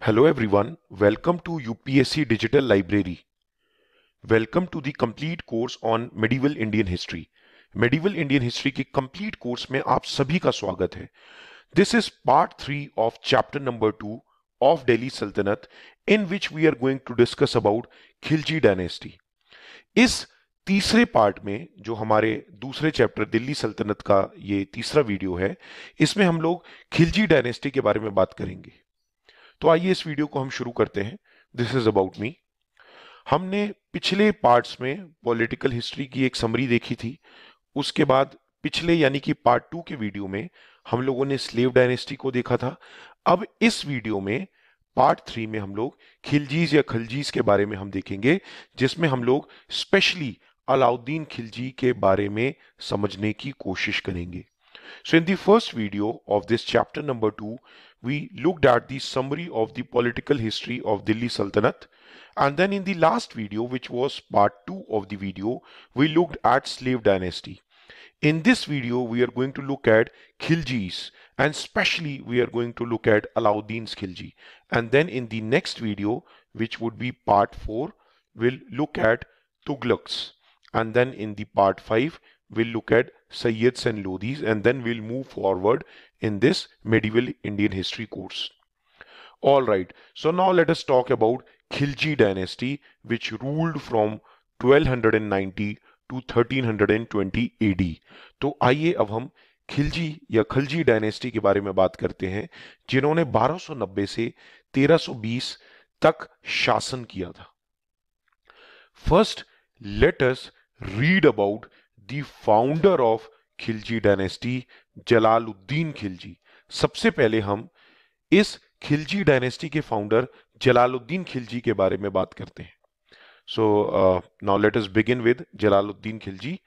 Hello everyone, welcome to UPSC Digital Library. Welcome to the complete course on Medieval Indian History. Medieval Indian History के complete course में आप सभी का स्वागत है. This is part 3 of chapter number 2 of Delhi Sultanate in which we are going to discuss about Khilji dynasty. इस तीसरे part में जो हमारे दूसरे चैप्टर दिल्ली सल्तनत का ये तीसरा वीडियो है, इसमें हम लोग खिलजी डायनेस्टी के बारे में बात करेंगे. तो आइए इस वीडियो को हम शुरू करते हैं. This is about me. हमने पिछले पार्ट्स में पॉलिटिकल हिस्ट्री की एक समरी देखी थी. उसके बाद पिछले यानी कि पार्ट 2 के वीडियो में हम लोगों ने स्लेव डायनेस्टी को देखा था. अब इस वीडियो में पार्ट 3 में हम लोग खिलजीज या खलजीज के बारे में हम देखेंगे, जिसमें हम लोग स्पेशली अलाउद्दीन खिलजी के बारे में समझने की कोशिश करेंगे. So in the first video of this chapter number 2, we looked at the summary of the political history of Delhi Sultanate. And then in the last video, which was part 2 of the video, we looked at slave dynasty. In this video, we are going to look at Khiljis, and especially we are going to look at Alauddin's Khilji. And then in the next video, which would be part 4, we'll look at Tughlaqs. And then in the part 5, we'll look at Sayyids and Lodhis, and then we'll move forward in this medieval Indian history course. All right, so now let us talk about Khilji dynasty, which ruled from 1290 to 1320 AD. तो आइए अब हम खिलजी या Khalji dynasty के बारे में बात करते हैं, जिन्होंने 1290 से 1320 तक शासन किया था. First, let us read about the founder of Khilji dynasty, Jalaluddin Khilji. सबसे पहले हम इस खिलजी डायनेस्टी के फाउंडर जलालुद्दीन खिलजी के बारे में बात करते हैं. So now let us begin with Jalaluddin Khilji.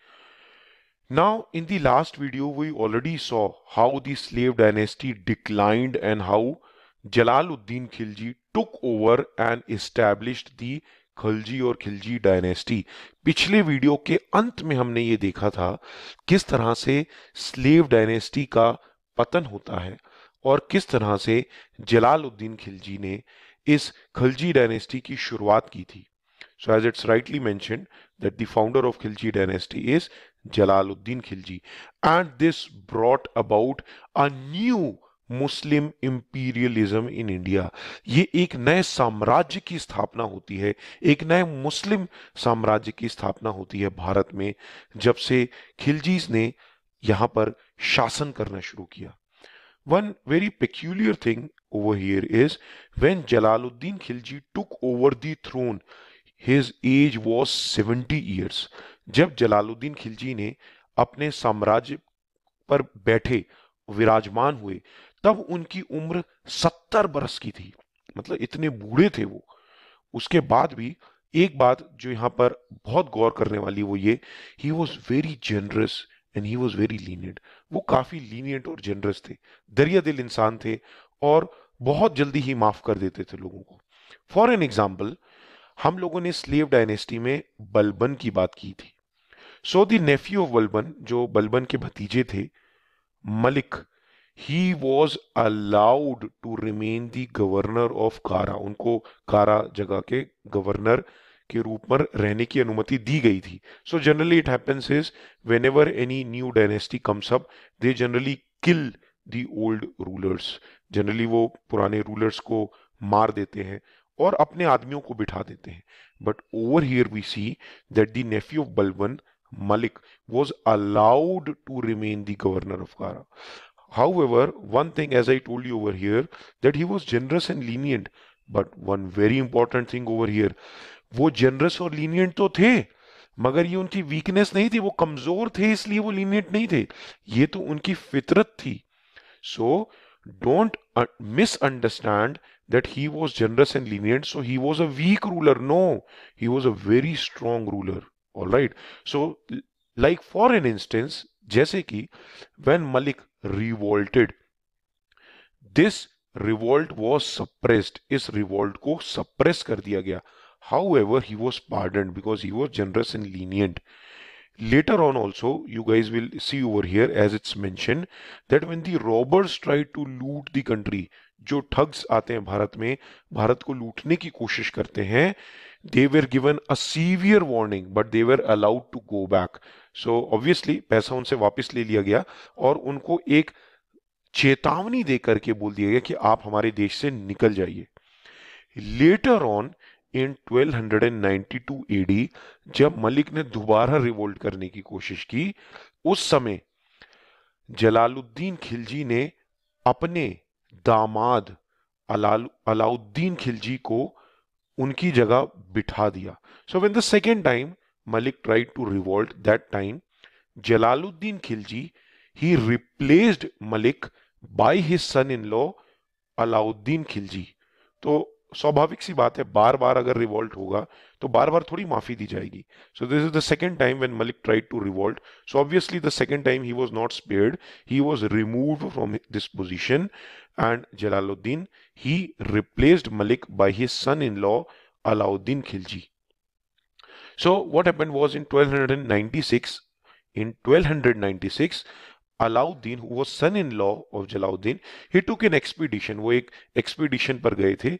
Now, in the last video, we already saw how the slave dynasty declined and how Jalaluddin Khilji took over and established the Khalji और खिलजी डायनेस्टी. पिछले video के अंत में हमने ये देखा था किस तरह से स्लेव डायनेस्टी का पतन होता है और किस तरह से जलालुद्दीन खिलजी ने इस खलजी डायनेस्टी की शुरुआत की थी. So as it's rightly mentioned that the founder of Khilji dynasty is Jalaluddin Khilji, and this brought about a new Muslim imperialism in India. ये एक नए साम्राज्य की स्थापना होती है, एक नए मुस्लिम साम्राज्य की स्थापना होती है भारत में, जब से खिलजीज ने यहाँ पर शासन करना शुरू किया. One very peculiar thing over here is when Jalaluddin Khilji took over the throne, his age was 70 years. जब जलालुद्दीन खिलजी ने अपने साम्राज्य पर बैठे, विराजमान हुए, तब उनकी उम्र 70 बरस की थी. मतलब इतने बूढ़े थे वो. उसके बाद भी एक बात जो यहाँ पर बहुत गौर करने वाली वो ये, he was very generous and he was very lenient. वो काफी लीनियंट और जेनरस थे, दरिया दिल इंसान थे और बहुत जल्दी ही माफ कर देते थे लोगों को. फॉर एन एग्जाम्पल, हम लोगों ने स्लेव डायनेस्टी में बलबन की बात की थी. So the nephew of Balban, जो बलबन के भतीजे थे, Malik, he was allowed to remain the governor of Kara. उनको कारा जगह के गवर्नर के रूप में रहने की अनुमति दी गई थी. So generally it happens is when ever any new dynasty comes up, they generally kill the old rulers. Generally वो पुराने रूलर्स को मार देते हैं और अपने आदमियों को बिठा देते हैं. But over here we see that the nephew of Balban, Malik, was allowed to remain the governor of Kara. However, one thing, as I told you over here, that he was generous and lenient. But one very important thing over here, वो generous और lenient तो थे, मगर ये उनकी weakness नहीं थी. वो कमजोर थे इसलिए वो lenient नहीं थे. ये तो उनकी फितरत थी. So don't misunderstand that he was generous and lenient, so he was a weak ruler. No, he was a very strong ruler. All right. So, like for an instance, जैसे कि when Malik revolted, this revolt was suppressed. इस revolt को suppress कर दिया गया. However, he was pardoned because he was generous and lenient. Later on also, you guys will see over here, as it's mentioned, that when the robbers tried to loot the country, जो thugs आते हैं भारत में, भारत को लूटने की कोशिश करते हैं, they were given a severe warning but they were allowed to go back. So obviously पैसा उनसे वापस ले लिया गया और उनको एक चेतावनी दे करके बोल दिया गया कि आप हमारे देश से निकल जाइए। लेटर ऑन इन 1292 एडी जब मलिक ने दोबारा रिवोल्ट करने की कोशिश की, उस समय जलालुद्दीन खिलजी ने अपने दामाद अलाउद्दीन खिलजी को उनकी जगह बिठा दिया। So when the second time Malik tried to revolt, that time Jalaluddin Khilji he replaced Malik by his son in law Alauddin Khilji. तो स्वाभाविक सी बात है, बार बार अगर रिवोल्ट होगा तो बार बार थोड़ी माफी दी जाएगी। So this is the second time when Malik tried to revolt. So obviously the second time he was not spared, he was removed from this position and Jalaluddin, he replaced Malik by his son-in-law Alauddin Khilji. So what happened was in 1296, Alauddin, who was son-in-law of Jalaluddin, he took an expedition. वो एक expedition पर गए थे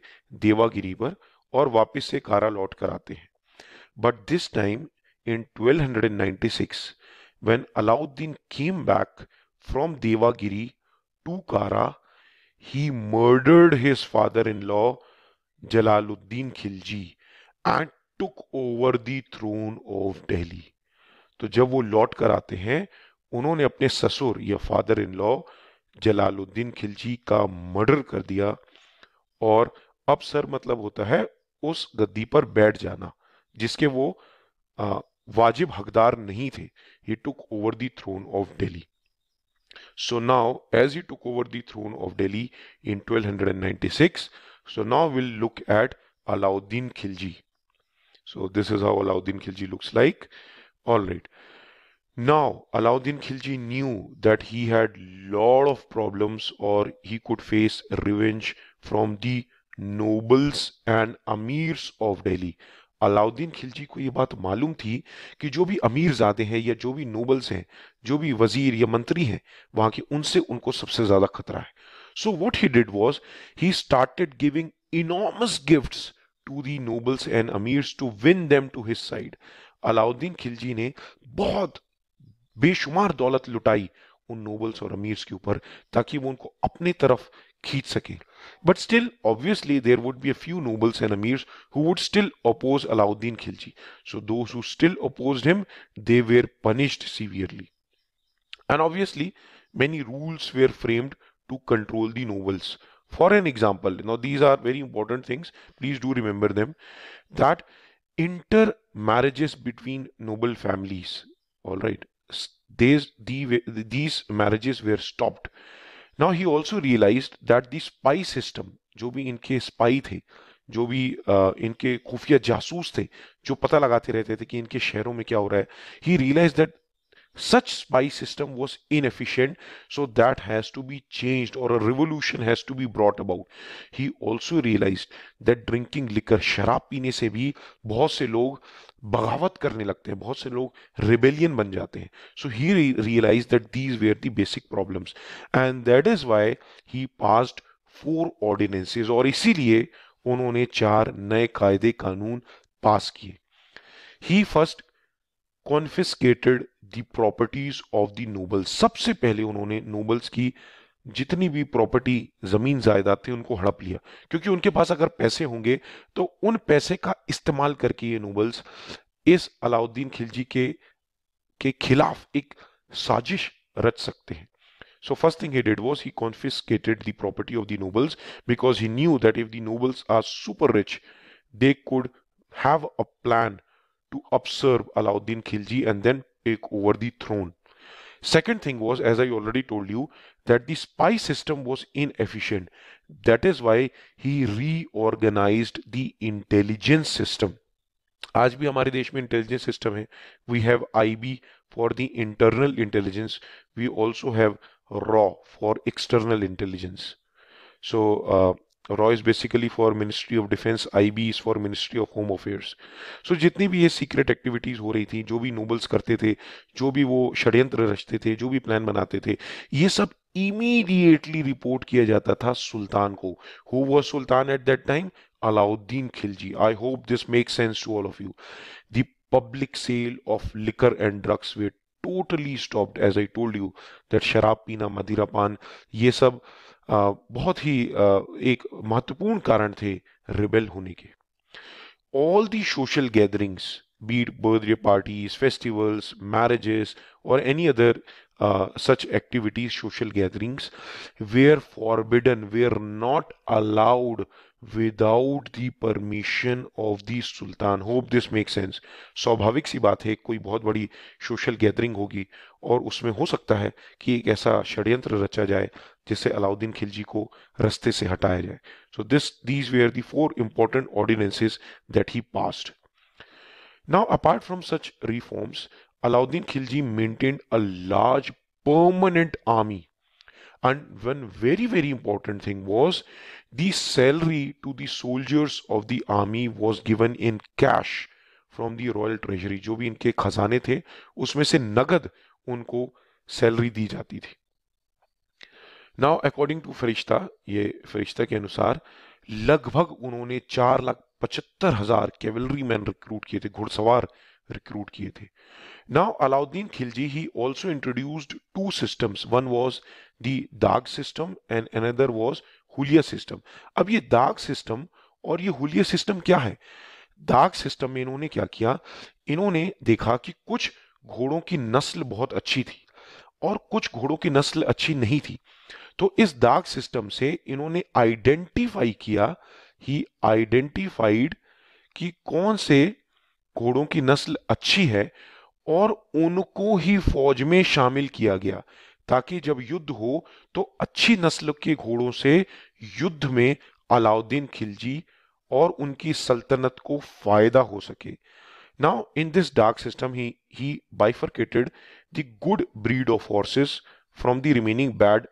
देवागिरी पर और वापस से कारा लौट कर आते हैं। But this time in 1296, when Alauddin came back from Devagiri to Kara, he murdered his father-in-law Jalaluddin Khilji and took over the throne of Delhi. तो जब वो लौट कर आते हैं, उन्होंने अपने ससुर या father in law Jalaluddin Khilji का मर्डर कर दिया और अब सर मतलब होता है उस गद्दी पर बैठ जाना जिसके वो वाजिब हकदार नहीं थे। He took over the throne of Delhi. So now, as he took over the throne of Delhi in 1296, so now we'll look at Alauddin Khilji. So this is how Alauddin Khilji looks like. All right. Now, Alauddin Khilji knew that he had lot of problems or he could face revenge from the nobles and amirs of Delhi. Alauddin Khilji को ये बात मालूम थी कि जो भी अमीर ज़ादे हैं या जो भी नोबल्स हैं, जो भी वजीर या मंत्री हैं वहां के, उनसे उनको सबसे ज्यादा खतरा है। So what he did was he started giving enormous gifts to the nobles and amirs to win them to his side. Alauddin Khilji ने बहुत बेशुमार दौलत लुटाई उन नोबल्स और अमीर्स के ऊपर ताकि वो उनको अपने तरफ खींच सके। But still, obviously, there would be a few nobles and amirs who would still oppose Alauddin Khilji. So those who still opposed him, they were punished severely. And obviously, many rules were framed to control the nobles. For an example, now these are very important things. Please do remember them. That intermarriages between noble families, all right, these marriages were stopped. Now he also realized that the spy system, जो भी इनके spy थे, जो भी इनके खुफिया जासूस थे, जो पता लगाते रहते थे कि इनके शहरों में क्या हो रहा है, he realized that such spy system was inefficient, so that has to be changed or a revolution has to be brought about. He also realized that drinking liquor, शराब पीने से भी बहुत से लोग बगावत करने लगते हैं, बहुत से लोग रिबेलियन बन जाते हैं। So he realized that these were the basic problems and that is why he passed 4 ordinances और इसीलिए उन्होंने 4 नए कायदे कानून पास किए। He first confiscated the properties of the nobles. सबसे पहले उन्होंने नोबल्स की जितनी भी प्रॉपर्टी, जमीन जायदाद थे, उनको हड़प लिया, क्योंकि उनके पास अगर पैसे होंगे तो उन पैसे का इस्तेमाल करके ये नोबल्स इस अलाउद्दीन खिलजी के खिलाफ एक साजिश रच सकते हैं। So first thing he did was he confiscated the property of the nobles because he knew that if the nobles are super rich, they could have a plan to usurp Alauddin Khilji and then take over the throne. Second thing was, as I already told you, that the spy system was inefficient. That is why he reorganized the intelligence system. आज भी हमारे देश में intelligence system है. We have IB for the internal intelligence. We also have RAW for external intelligence. So RAW is basically for Ministry of Defense, IB is for Ministry of Home Affairs. So जितनी भी ये secret activities हो रही थी, जो भी nobles करते थे, जो भी वो षड्यंत्र रचते थे, जो भी प्लान बनाते थे, ये सब इमीडिएटली रिपोर्ट किया जाता था सुल्तान को। Who was sultan at that time? Alauddin Khilji. I hope this makes sense to all of you. The public sale of liquor and drugs were totally stopped, as I told you that शराब पीना, मदिरा पान, ये सब बहुत ही एक महत्वपूर्ण कारण थे रिबेल होने के। All the social gatherings, be it birthday parties, festivals, marriages, or any other such activities, social gatherings, were forbidden, were not allowed without the permission of the sultan. Hope this makes sense. स्वाभाविक सी बात है, कोई बहुत बड़ी social gathering होगी और उसमें हो सकता है कि एक ऐसा षड्यंत्र रचा जाए जिससे अलाउद्दीन खिलजी को रास्ते से हटाया जाए. So these were the four important ordinances that he passed. Now, apart from such reforms, Alauddin Khilji maintained a large permanent army. And one very important thing was the salary to the soldiers of the army was given in cash from the royal treasury. जो भी इनके खजाने थे उसमें से नगद उनको salary दी जाती थी. नाउ अकॉर्डिंग टू फरिश्ता, ये फरिश्ता के अनुसार लगभग उन्होंने 4,75,000 कैवलरी मैन रिक्रूट किए थे, घुड़सवार रिक्रूट किए थे. Now Alauddin Khilji he also introduced two systems. One was the dagh system and another was huliya system. अब ये दाग सिस्टम और ये हुलिया सिस्टम क्या है? दाग सिस्टम में इन्होंने क्या किया, इन्होंने देखा कि कुछ घोड़ों की नस्ल बहुत अच्छी थी और कुछ घोड़ों की नस्ल अच्छी नहीं थी. तो इस दाग सिस्टम से इन्होंने आइडेंटिफाई किया, ही आइडेंटिफाइड कि कौन से घोड़ों की नस्ल अच्छी है और उनको ही फौज में शामिल किया गया ताकि जब युद्ध हो तो अच्छी नस्ल के घोड़ों से युद्ध में अलाउद्दीन खिलजी और उनकी सल्तनत को फायदा हो सके. Now, in this dark system, he bifurcated the good breed of horses from the remaining bad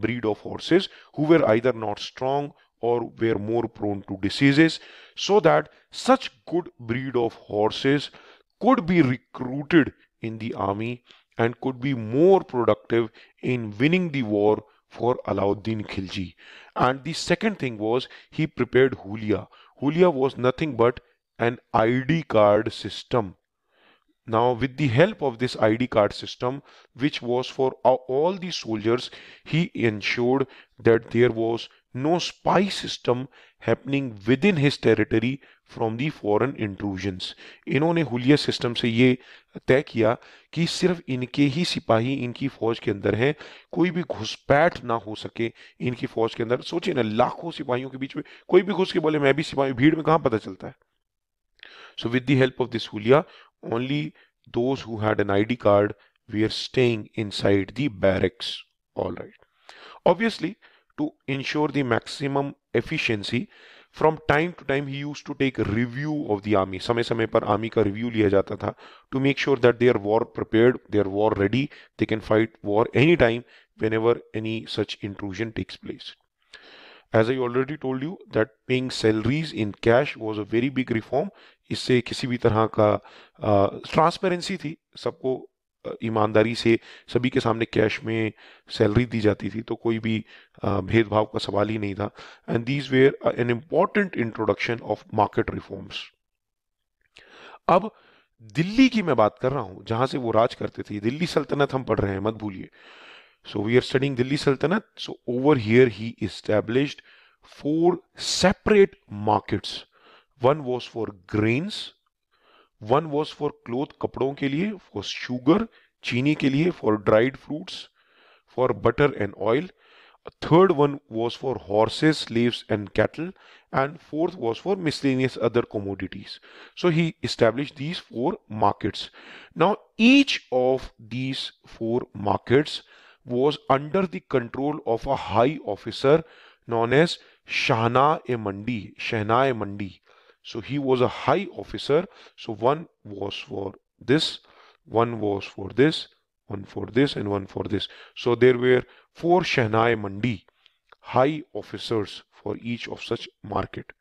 breed of horses who were either not strong or were more prone to diseases, so that such good breed of horses could be recruited in the army and could be more productive in winning the war for Alauddin Khilji. And the second thing was he prepared Hulia. Hulia was nothing but an ID card system. Now, with the help of this ID card system, which was for all the soldiers, he ensured that there was no spy system happening within his territory from the foreign intrusions. इन्होंने हुलिया system से ये तय किया कि सिर्फ इनके ही सिपाही इनकी फौज के अंदर हैं, कोई भी घुसपैठ ना हो सके इनकी फौज के अंदर. सोचिए ना, लाखों सिपाहियों के बीच में कोई भी घुस के बोले मैं भी सिपाही, भीड़ में कहाँ पता चलता है. So with the help of this hulia, only those who had an ID card were staying inside the barracks. All right. Obviously, to ensure the maximum efficiency, from time to time he used to take a review of the army. समय समय पर army का review लिया जाता था to make sure that they are war prepared, they are war ready, they can fight war anytime whenever any such intrusion takes place. As I already told you that paying salaries in cash was a very big reform. इससे किसी भी तरह का transparency थी, सबको ईमानदारी से सभी के सामने कैश में सैलरी दी जाती थी, तो कोई भी भेदभाव का सवाल ही नहीं था. And these where an important introduction of market reforms. अब दिल्ली की मैं बात कर रहा हूं जहां से वो राज करते थे. दिल्ली सल्तनत हम पढ़ रहे हैं, मत भूलिए. So we are studying Delhi Sultanate. So over here he established 4 separate markets. One was for grains, one was for cloth कपड़ों के लिए, for sugar चीनी के लिए, for dried fruits, for butter and oil. A third one was for horses, slaves and cattle, and fourth was for miscellaneous other commodities. So he established these 4 markets. Now each of these 4 markets was under the control of a high officer known as Shahnai-e-Mandi. Shahnai-e-Mandi. So he was a high officer. So one was for this, one was for this, one for this, and one for this. So there were 4 Shahnai-e-Mandi, high officers for each of such market.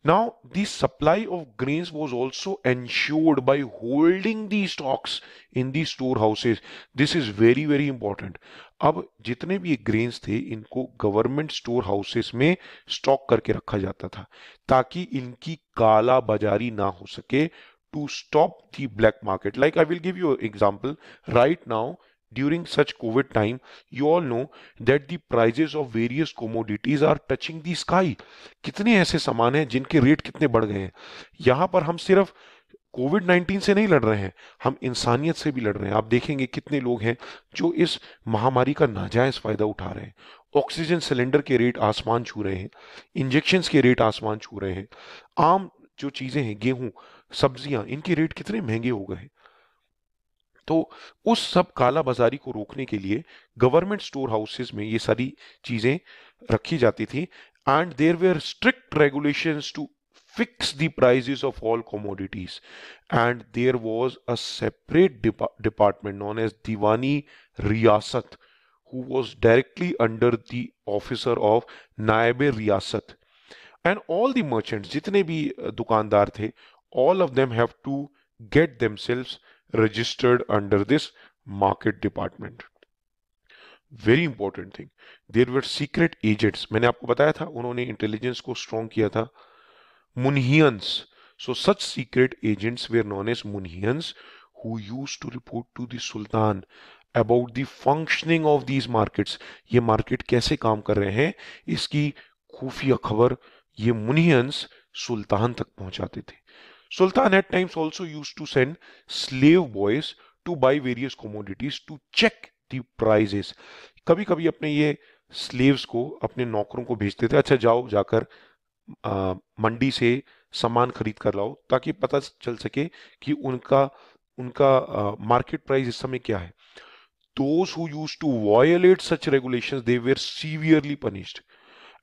Now, the supply of grains was also ensured by holding the stocks in the storehouses. This is very important. अब जितने भी grains थे इनको government store houses में stock करके रखा जाता था ताकि इनकी काला बाजारी ना हो सके, to stop the black market. Like I will give you example right now. During such COVID time, you all know that the prices of various commodities are touching the sky. कितने ऐसे सामान हैं जिनके रेट कितने बढ़ गए हैं. यहां पर हम सिर्फ कोविड-19 से नहीं लड़ रहे हैं, हम इंसानियत से भी लड़ रहे हैं. आप देखेंगे कितने लोग हैं जो इस महामारी का नाजायज फायदा उठा रहे हैं. ऑक्सीजन सिलेंडर के रेट आसमान छू रहे हैं, इंजेक्शंस के रेट आसमान छू रहे हैं. आम जो चीजें हैं, गेहूं, सब्जियां, इनके रेट कितने महंगे हो गए हैं. तो उस सब काला बाजारी को रोकने के लिए गवर्नमेंट स्टोर हाउसेस में ये सारी चीजें रखी जाती थी. And there were strict regulations to fix the prices of all commodities, and there was a separate department known as Diwani Riyasat, who was directly under the officer of Naib Riyasat. And all the merchants, जितने भी दुकानदार थे, all of them have to get themselves registered under this market department. Very important thing. There were secret agents. मैंने आपको बताया था उन्होंने intelligence को स्ट्रॉन्ग किया था. Munhians. So such secret agents were known as Munhians, who used to report to the Sultan about the functioning of these markets. ये market कैसे काम कर रहे हैं, इसकी खुफिया खबर ये मुनियंस सुल्तान तक पहुंचाते थे. Sultan at times also used to send slave boys to buy various commodities to check the prices. कभी कभी अपने ये स्लेव्स को, अपने नौकरों को भेजते थे, अच्छा जाओ जाकर मंडी से सामान खरीद कर लाओ ताकि पता चल सके कि उनका उनका मार्केट प्राइस इस समय क्या है. Those who used to violate such regulations, they were severely punished.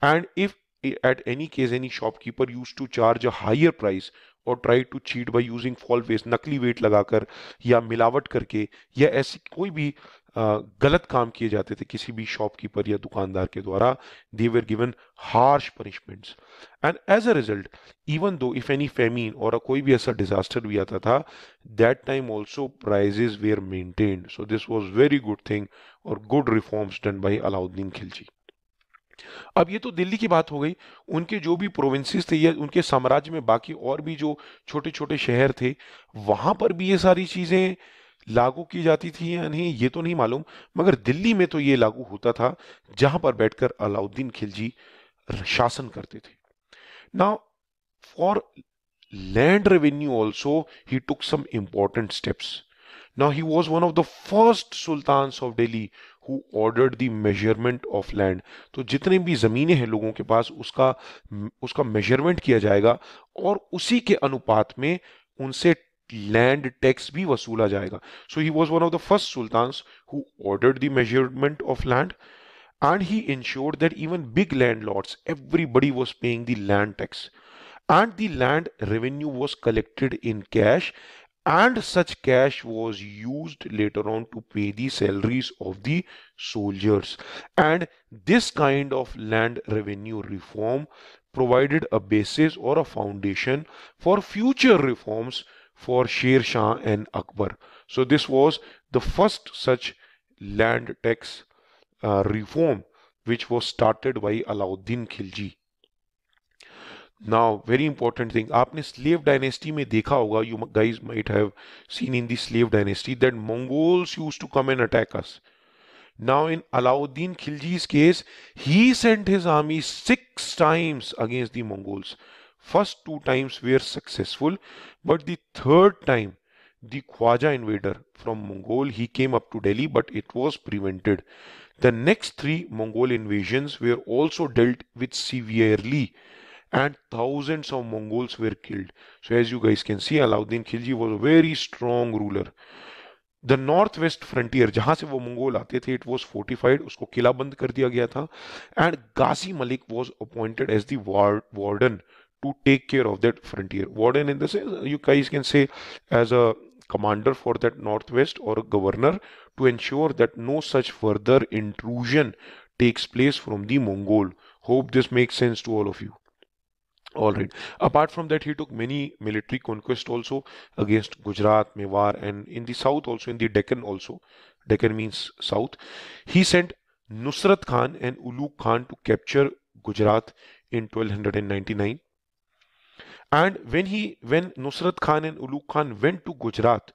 And if at any case any shopkeeper used to charge a higher price or try to cheat by using false weights, नकली wait लगाकर या मिलावट करके या ऐसी कोई भी गलत काम किए जाते थे किसी भी शॉपकीपर या दुकानदार के द्वारा, they were given harsh punishments. And as a result, even though if any famine और कोई भी ऐसा disaster भी आता था, that time also prices were maintained. So this was very good thing or good reforms done by Alauddin Khilji. अब ये तो दिल्ली की बात हो गई. उनके जो भी प्रोविंसेस थे या उनके साम्राज्य में बाकी और भी जो छोटे छोटे शहर थे, वहां पर भी ये सारी चीजें लागू की जाती थी या नहीं ये तो नहीं मालूम, मगर दिल्ली में तो ये लागू होता था जहां पर बैठकर अलाउद्दीन खिलजी शासन करते थे. Now for land revenue also he took some important steps. Now he was one of the first sultans of Delhi who ordered the measurement of land. तो जितने भी जमीनें हैं लोगों के पास उसका मेजरमेंट किया जाएगा और उसी के अनुपात में उनसे लैंड टैक्स भी वसूला जाएगा. So he was one of the first sultans who ordered the measurement of land, and he ensured that even big landlords, everybody was paying the land tax, and the land revenue was collected in cash, and such cash was used later on to pay the salaries of the soldiers. And this kind of land revenue reform provided a basis or a foundation for future reforms for Sher Shah and Akbar. So this was the first such land tax reform which was started by Alauddin Khilji. Now, very important thing, आपने slave dynasty में देखा होगा, you guys might have seen in the slave dynasty that Mongols used to come and attack us. Now, in Alauddin Khilji's case, he sent his army 6 times against the Mongols. First 2 times were successful, but the third time, the Khwaja invader from Mongol, he came up to Delhi, but it was prevented. The next 3 Mongol invasions were also dealt with severely, and thousands of Mongols were killed. So as you guys can see, Alauddin Khilji was a very strong ruler. The northwest frontier, जहां से वो Mongol आते थे, it was fortified, उसको किला बंद कर दिया गया था, and Ghazi Malik was appointed as the warden to take care of that frontier. Warden in the sense, you guys can say as a commander for that northwest or a governor to ensure that no such further intrusion takes place from the Mongol. Hope this makes sense to all of you. All right. Apart from that, he took many military conquests also against Gujarat, Mewar, and in the south also, in the Deccan also. Deccan means south. He sent Nusrat Khan and Ulugh Khan to capture Gujarat in 1299. And when Nusrat Khan and Ulugh Khan went to Gujarat,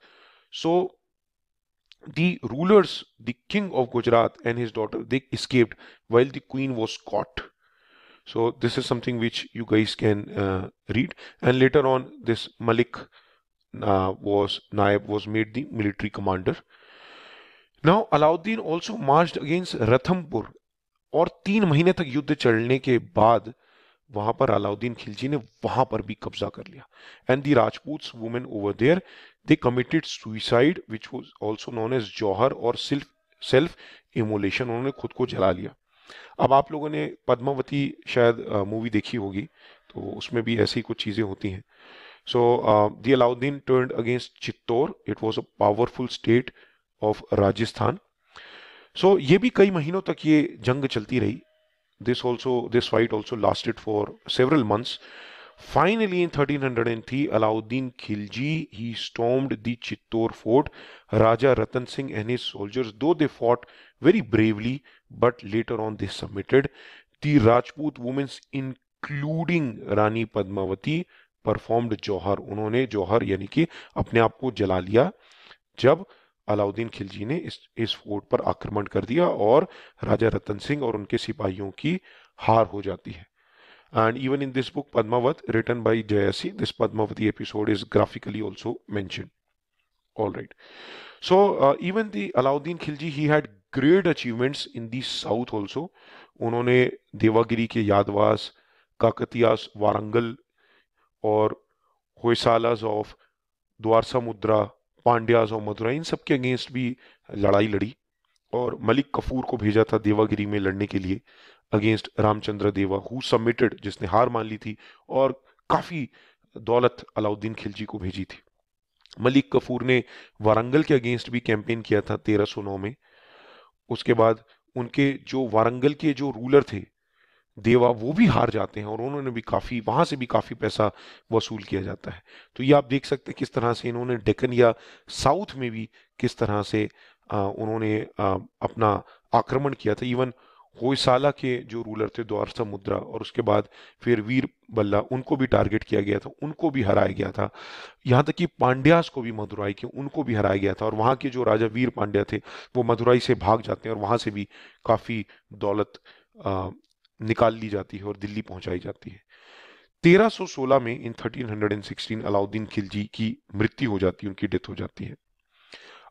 so the rulers, the king of Gujarat and his daughter, they escaped while the queen was caught. So this is something which you guys can read. And later on, this Malik Naib was made the military commander. Now Alauddin also marched against Ranthambore, और 3 महीने तक युद्ध चलने के बाद वहां पर अलाउद्दीन खिलजी ने वहां पर भी कब्जा कर लिया. And the Rajput women over there, they committed suicide which was also known as jauhar और सेल्फ इमोलेशन. उन्होंने खुद को जला लिया. अब आप लोगों ने पद्मावती शायद मूवी देखी होगी, तो उसमें भी ऐसी कुछ चीजें होती हैं. So the Alauddin turned against Chittor. It was a powerful state of Rajasthan. So ये भी कई महीनों तक ये जंग चलती रही. This fight also lasted for several months. Finally, in 1303, Alauddin Khilji, he stormed the Chittor fort. Raja Ratan Singh and his soldiers, though they fought very bravely, but later on they submitted. The Rajput women, including Rani Padmavati, performed जौहर. उन्होंने जौहर यानी कि अपने आप को जला लिया जब अलाउद्दीन खिलजी ने इस फोर्ट पर आक्रमण कर दिया और राजा रतन सिंह और उनके सिपाहियों की हार हो जाती है. And even in this book Padmavat, written by Jayasi, this Padmavati episode is graphically also mentioned. All right. So even the Alauddin Khilji, he had great achievements in the south also. उन्होंने देवागिरी के यादवास, काकतियास, वारंगल और होयसालास of द्वारसा मुद्रा, पांड्यास और मदुरा, इन सब के against भी लड़ाई लड़ी. और मलिक कफूर को भेजा था देवागिरी में लड़ने के लिए अगेंस्ट रामचंद्र देवा, हु सबमिटेड, जिसने हार मान ली थी और काफी दौलत अलाउद्दीन खिलजी को भेजी थी. मलिक कफूर ने वारंगल के अगेंस्ट भी कैंपेन किया था 1309 में. उसके बाद उनके जो वारंगल के जो रूलर थे देवा, वो भी हार जाते हैं और उन्होंने भी काफी, वहां से भी काफी पैसा वसूल किया जाता है. तो ये आप देख सकते हैं किस तरह से इन्होंने डेक्कन या साउथ में भी किस तरह से उन्होंने अपना आक्रमण किया था. इवन होयसाला के जो रूलर थे द्वारसा मुद्रा और उसके बाद फिर वीर बल्ला, उनको भी टारगेट किया गया था, उनको भी हराया गया था. यहाँ तक कि पांड्यास को भी, मदुराई के, उनको भी हराया गया था. और वहाँ के जो राजा वीर पांड्या थे वो मदुराई से भाग जाते हैं और वहां से भी काफी दौलत निकाल ली जाती है और दिल्ली पहुंचाई जाती है. 1316 में, इन 1316, अलाउद्दीन खिलजी की मृत्यु हो जाती है, उनकी डेथ हो जाती है.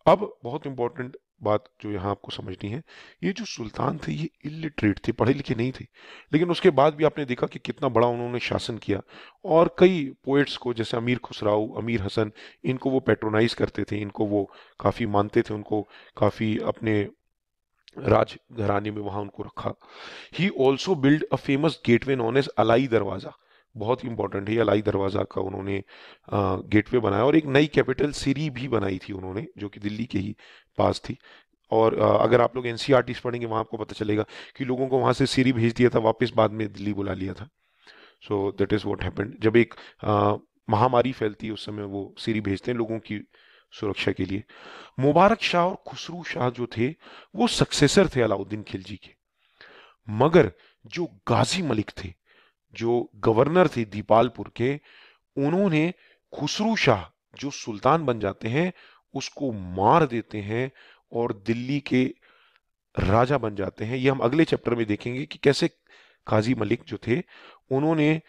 अब बहुत इंपॉर्टेंट बात जो यहाँ आपको समझनी है, ये जो सुल्तान थे ये इलिटरेट थे, पढ़े लिखे नहीं थे, लेकिन उसके बाद भी आपने देखा कि कितना बड़ा उन्होंने शासन किया. और कई पोएट्स को, जैसे अमीर खुसराऊ, अमीर हसन, इनको वो पेट्रोनाइज करते थे, इनको वो काफी मानते थे, उनको काफी अपने राज घराने में वहां उनको रखा. He also build a famous gateway known as Alai Darwaza. बहुत इंपॉर्टेंट है, अलाई दरवाजा का उन्होंने गेटवे बनाया. और एक नई कैपिटल सिरी भी बनाई थी उन्होंने, जो कि दिल्ली के ही पास थी. और अगर आप लोग एनसीईआरटी पढ़ेंगे वहां आपको पता चलेगा कि लोगों को वहां से सिरी भेज दिया था, वापस बाद में दिल्ली बुला लिया था. So that is what happened. जब एक महामारी फैलती है उस समय वो सिरी भेजते हैं लोगों की सुरक्षा के लिए. मुबारक शाह और खुसरू शाह जो थे वो सक्सेसर थे अलाउद्दीन खिलजी के. मगर जो गाजी मलिक थे, जो गवर्नर थे दीपालपुर के, उन्होंने खुसरू शाह जो सुल्तान बन जाते हैं उसको मार देते हैं और दिल्ली के राजा बन जाते हैं. ये हम अगले चैप्टर में देखेंगे कि कैसे गाजी मलिक जो थे उन्होंने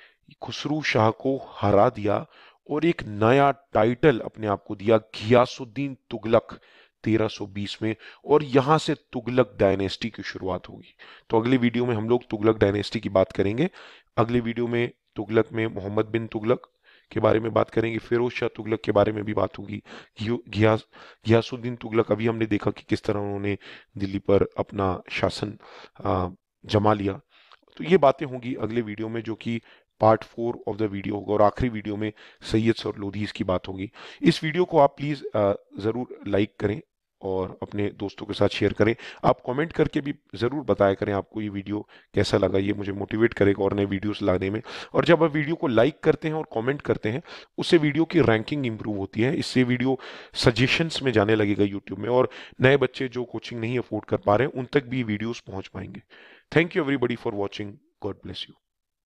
खुसरू शाह को हरा दिया और एक नया टाइटल अपने आप को दिया, घियासुद्दीन तुगलक, 1320 में. और यहां से तुगलक डायनेस्टी की शुरुआत होगी. तो अगले वीडियो में हम लोग तुगलक डायनेस्टी की बात करेंगे. अगले वीडियो में तुगलक में मोहम्मद बिन तुगलक के बारे में बात करेंगे, फिरोज शाह तुगलक के बारे में भी बात होगी, घियासुद्दीन तुगलक. अभी हमने देखा कि किस तरह उन्होंने दिल्ली पर अपना शासन जमा लिया. तो ये बातें होंगी अगले वीडियो में, जो कि पार्ट 4 ऑफ द वीडियो होगा. और आखिरी वीडियो में सैयद सर लोधीज की बात होगी. इस वीडियो को आप प्लीज जरूर लाइक करें और अपने दोस्तों के साथ शेयर करें। आप कमेंट करके भी ज़रूर बताया करें आपको ये वीडियो कैसा लगा, ये मुझे मोटिवेट करेगा और नए वीडियोस लाने में। और जब आप वीडियो को लाइक करते हैं और कमेंट करते हैं, उससे वीडियो की रैंकिंग इंप्रूव होती है, इससे वीडियो सजेशंस में जाने लगेगा यूट्यूब में, और नए बच्चे जो कोचिंग नहीं अफोर्ड कर पा रहे हैं उन तक भी वीडियोस पहुंच पाएंगे। Thank you everybody for watching. God bless you.